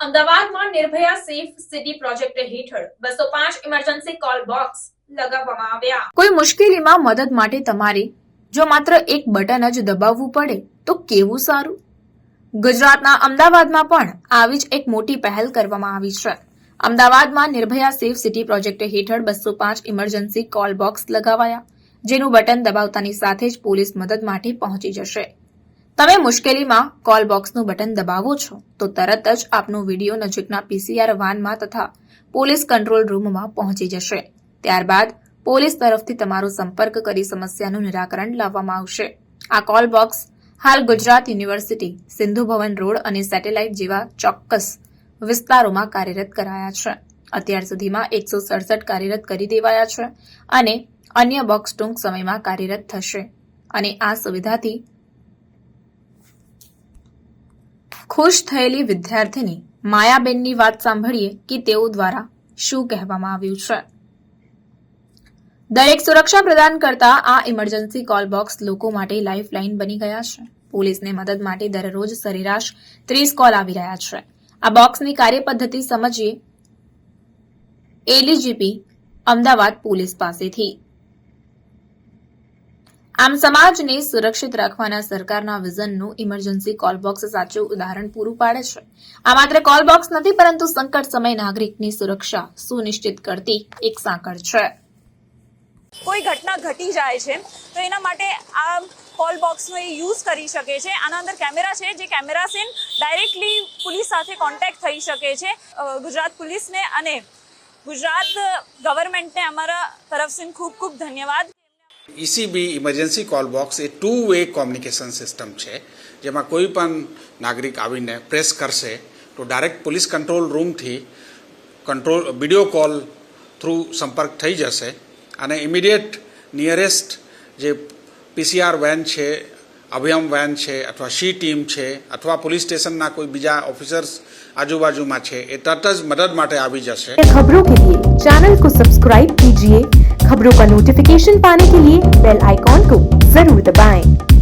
અમદાવાદમાં Nirbhaya safe city project હેઠળ 205 emergency call box લગાવવામાં આવ્યા। કોઈ મુશ્કેલીમાં મદદ માટે તમારે જો માત્ર એક બટન જ દબાવવું પડે તો કેવું સારું। ગુજરાતના અમદાવાદમાં પણ આવી જ એક મોટી પહેલ કરવામાં આવી છે। અમદાવાદમાં નિર્ભયા સેફ સિટી પ્રોજેક્ટ હેઠળ 205 ઇમરજન્સી કોલ બોક્સ લગાવાયા, જેનું બટન દબાવતાની સાથે જ પોલીસ મદદ માટે પહોંચી જશે। તમે મુશ્કેલીમાં કોલ બોક્સનું બટન દબાવો છો તો તરત જ આપનો વિડીયો નજીકના પીસીઆર વાનમાં તથા પોલીસ કંટ્રોલ રૂમમાં પહોંચી જશે। ત્યારબાદ પોલીસ તરફથી તમારો સંપર્ક કરી સમસ્યાનું નિરાકરણ લાવવામાં આવશે। આ કોલ બોક્સ હાલ ગુજરાત યુનિવર્સિટી, સિંધુ ભવન રોડ અને સેટેલાઇટ જેવા ચોક્કસ વિસ્તારોમાં કાર્યરત કરાયા છે। અત્યાર સુધીમાં 167 કાર્યરત કરી દેવાયા છે અને અન્ય બોક્સ ટૂંક સમયમાં કાર્યરત થશે। અને આ સુવિધાથી ખુશ થયેલી વિદ્યાર્થીની માયાબેનની વાત સાંભળીએ કે તેઓ દ્વારા શું કહેવામાં આવ્યું છે। દરેક સુરક્ષા પ્રદાન કરતા આ ઇમરજન્સી કોલ બોક્સ લોકો માટે લાઇફલાઇન બની ગયા છે। પોલીસને મદદ માટે દરરોજ સરેરાશ 30 કોલ આવી રહ્યા છે। આ બોક્સની કાર્યપદ્ધતિ સમજીએ એડીજીપી અમદાવાદ પોલીસ પાસેથી। આમ સમાજને સુરક્ષિત રાખવાના સરકારના વિઝનનું ઇમરજન્સી કોલ બોક્સ સાચું ઉદાહરણ પૂરું પાડે છે। આ માત્ર કોલ બોક્સ નથી, પરંતુ સંકટ સમય નાગરિકની સુરક્ષા સુનિશ્ચિત કરતી એક સાંકળ છે। કોઈ ઘટના ઘટી જાય છે તો એના માટે આ કોલ બોક્સનો એ યુઝ કરી શકે છે। આના અંદર કેમેરા છે, જે કેમેરાથી ડાયરેક્ટલી પોલીસ સાથે કોન્ટેક્ટ થઈ શકે છે। ગુજરાત પોલીસને અને ગુજરાત ગવર્મેન્ટને અમારા તરફથી ખૂબ ખૂબ ધન્યવાદ। ईसीबी इमरजेंसी कॉल बॉक्स ए 2-वे कम्युनिकेशन सिस्टम है, जेमां कोई पण नागरिक आवीने प्रेस करशे तो डायरेक्ट पुलिस कंट्रोल रूम थी विडियो कॉल थ्रू संपर्क थई जशे अने इमीडिएट नियरेस्ट जे पीसीआर वैन है, अभियम वैन है अथवा सी टीम है अथवा पुलिस स्टेशन कोई बीजा ऑफिसर्स आजूबाजू में है ए तरत ज मदद माटे आवी जशे। खबरों के लिए चैनल को सब्सक्राइब कीजिए। खबरों का नोटिफिकेशन पाने के लिए बेल आइकॉन को जरूर दबाएं।